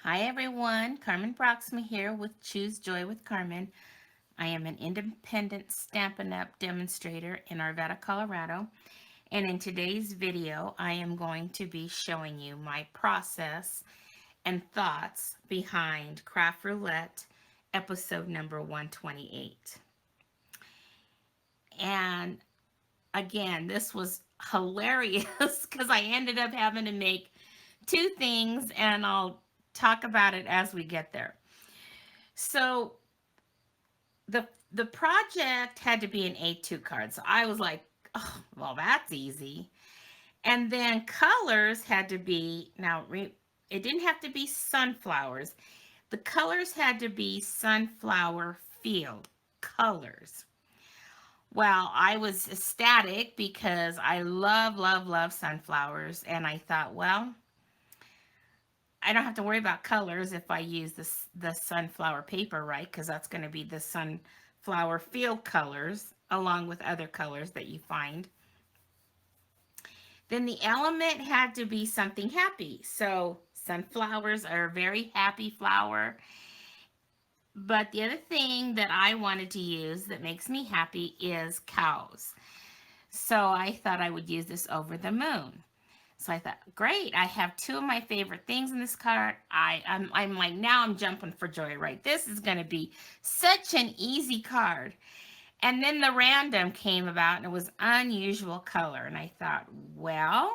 Hi everyone, Carmen Broxma here with Choose Joy with Carmen. I am an independent Stampin' Up! Demonstrator in Arvada, Colorado. And in today's video, I am going to be showing you my process and thoughts behind Craft Roulette episode number 128. And again, this was hilarious because I ended up having to make two things, and I'll talk about it as we get there. So the project had to be an A2 card. So I was like, oh, well, that's easy. And then colors had to be, it didn't have to be sunflowers. The colors had to be sunflower field colors. Well, I was ecstatic because I love, love, love sunflowers. And I thought, well, I don't have to worry about colors if I use the sunflower paper, right? Because that's going to be the sunflower field colors along with other colors that you find. Then the element had to be something happy. So sunflowers are a very happy flower. But the other thing that I wanted to use that makes me happy is cows. So I thought I would use this over the moon. So I thought, great, I have two of my favorite things in this card. I'm like, now I'm jumping for joy, right? This is going to be such an easy card. And then the random came about and it was unusual color. And I thought, well,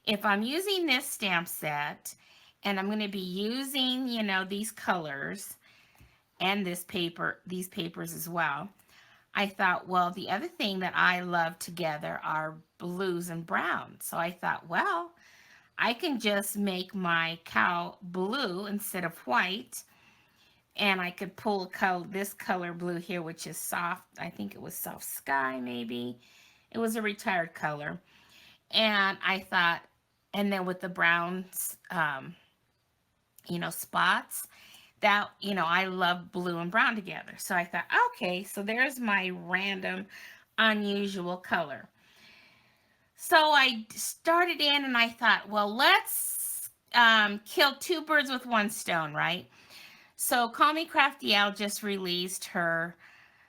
if I'm using this stamp set and I'm going to be using, these colors and these papers as well, I thought, well, the other thing that I love together are blues and browns. So I thought, well, I can just make my cow blue instead of white. And I could pull this color blue here, which is soft. I think it was soft sky, maybe. It was a retired color. And I thought, and then with the browns, spots, that, I love blue and brown together. So I thought, okay, so there's my random unusual color. So I started in and I thought, well, let's kill two birds with one stone, right? So Call Me Crafty Al just released her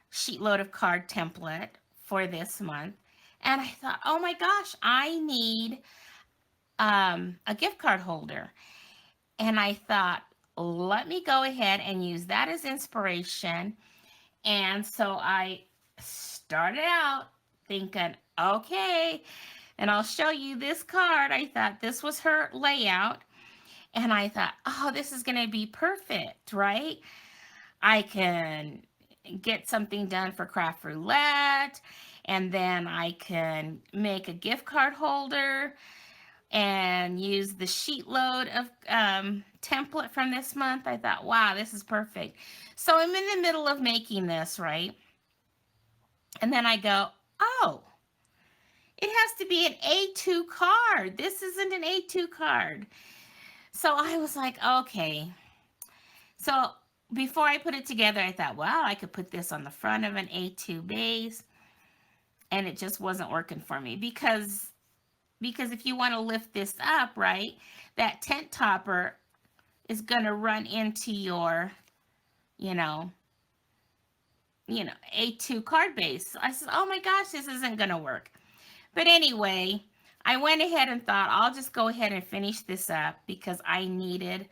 sheet load of card template for this month. And I thought, oh my gosh, I need a gift card holder. And I thought, let me go ahead and use that as inspiration. And so I started out thinking, okay, and I'll show you this card. I thought this was her layout. And I thought, oh, this is going to be perfect, right? I can get something done for Craft Roulette, and then I can make a gift card holder and use the sheet load of template from this month. I thought, wow, this is perfect. So I'm in the middle of making this, right? And then I go, oh, it has to be an A2 card. This isn't an A2 card. So I was like, okay. So before I put it together, I thought, wow, I could put this on the front of an A2 base. And it just wasn't working for me because if you want to lift this up, right, that tent topper is going to run into your, you know, A2 card base. So I said, oh my gosh, this isn't going to work. But anyway, I went ahead and thought I'll just go ahead and finish this up because I needed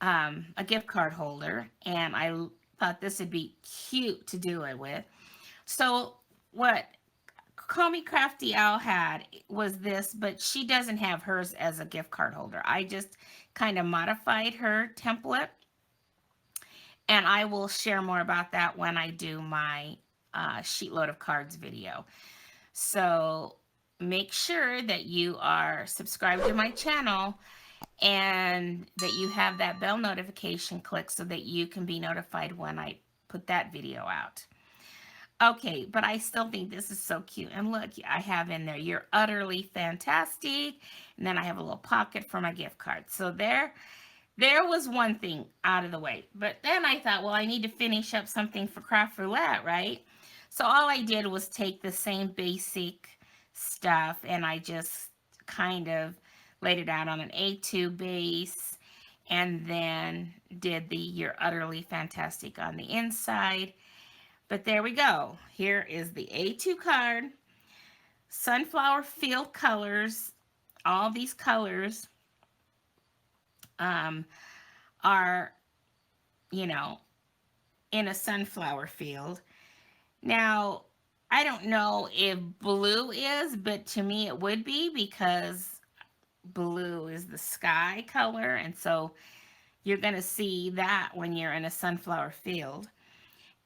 a gift card holder and I thought this would be cute to do it with. So what Call Me Crafty Owl had was this, but she doesn't have hers as a gift card holder. I just kind of modified her template, and I will share more about that when I do my sheet load of cards video. So make sure that you are subscribed to my channel and that you have that bell notification clicked so that you can be notified when I put that video out. Okay, but I still think this is so cute. And look, I have in there, you're utterly fantastic. And then I have a little pocket for my gift card. So there was one thing out of the way. But then I thought, well, I need to finish up something for Craft Roulette, right? So all I did was take the same basic stuff and I just kind of laid it out on an A2 base and then did the You're Utterly Fantastic on the inside. But there we go. Here is the A2 card. Sunflower field colors. All these colors um, are, you know, in a sunflower field. Now, I don't know if blue is, but to me it would be because blue is the sky color. And so you're going to see that when you're in a sunflower field.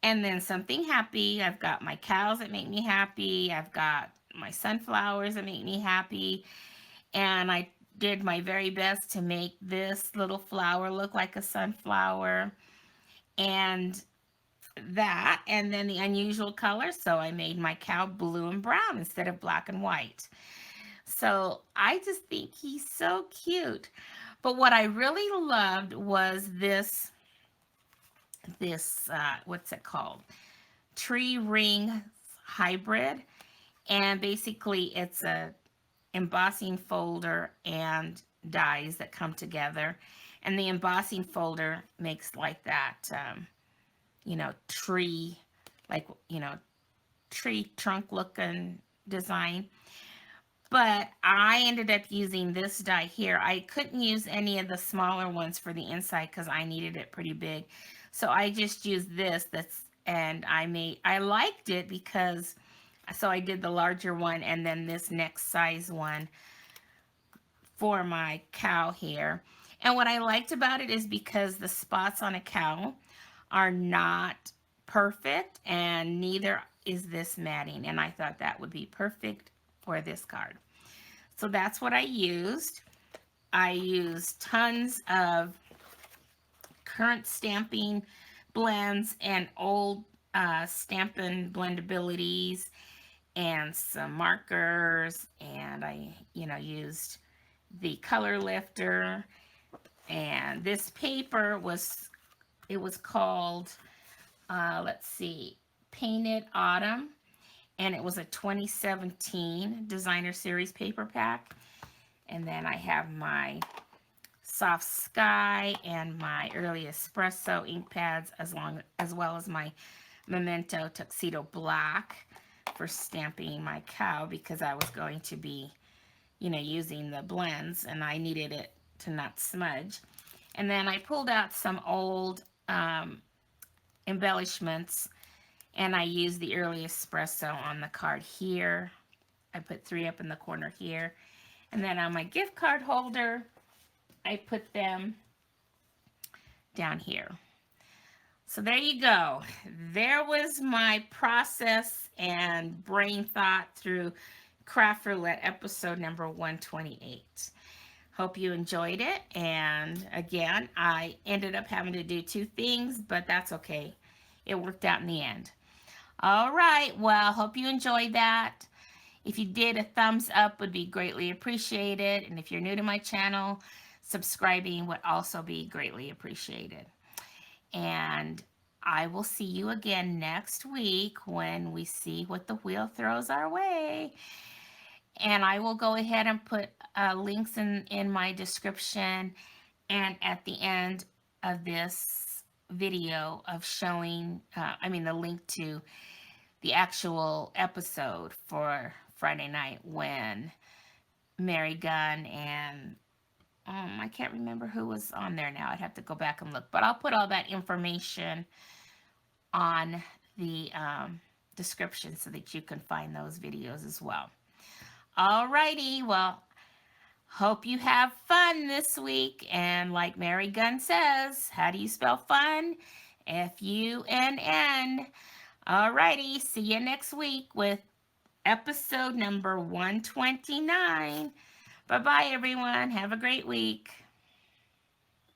And then something happy. I've got my cows that make me happy. I've got my sunflowers that make me happy. And I did my very best to make this little flower look like a sunflower. And that, and then the unusual color. So I made my cow blue and brown instead of black and white. So I just think he's so cute. But what I really loved was this what's it called? Tree ring hybrid. And basically it's a embossing folder and dies that come together. And the embossing folder makes like that, tree, like, tree trunk looking design. But I ended up using this die here. I couldn't use any of the smaller ones for the inside because I needed it pretty big. So I just used this and I liked it because, so I did the larger one and then this next size one for my cow here. And what I liked about it is because the spots on a cow are not perfect and neither is this matting. And I thought that would be perfect for this card. So that's what I used. I used tons of current stamping blends and old Stampin' Blendabilities and some markers, and I used the color lifter. And this paper was called let's see, Painted Autumn, and it was a 2017 designer series paper pack. And then I have my Soft Sky and my Early Espresso ink pads, as well as my Memento Tuxedo Black for stamping my cow, because I was going to be using the blends and I needed it to not smudge. And then I pulled out some old embellishments, and I used the Early Espresso on the card here. I put 3 up in the corner here. And then on my gift card holder, I put them down here. So there you go. There was my process and brain thought through Craft Roulette episode number 128. Hope you enjoyed it. And again, I ended up having to do 2 things, but that's okay. It worked out in the end. All right. Well, hope you enjoyed that. If you did, a thumbs up would be greatly appreciated. And if you're new to my channel, subscribing would also be greatly appreciated. And I will see you again next week when we see what the wheel throws our way. And I will go ahead and put links in my description and at the end of this video of showing, the link to the actual episode for Friday night when Mary Gunn and I can't remember who was on there now. I'd have to go back and look. But I'll put all that information on the description so that you can find those videos as well. Alrighty, well, hope you have fun this week. And like Mary Gunn says, how do you spell fun? F-U-N-N. Alrighty, see you next week with episode number 129. Bye-bye, everyone. Have a great week.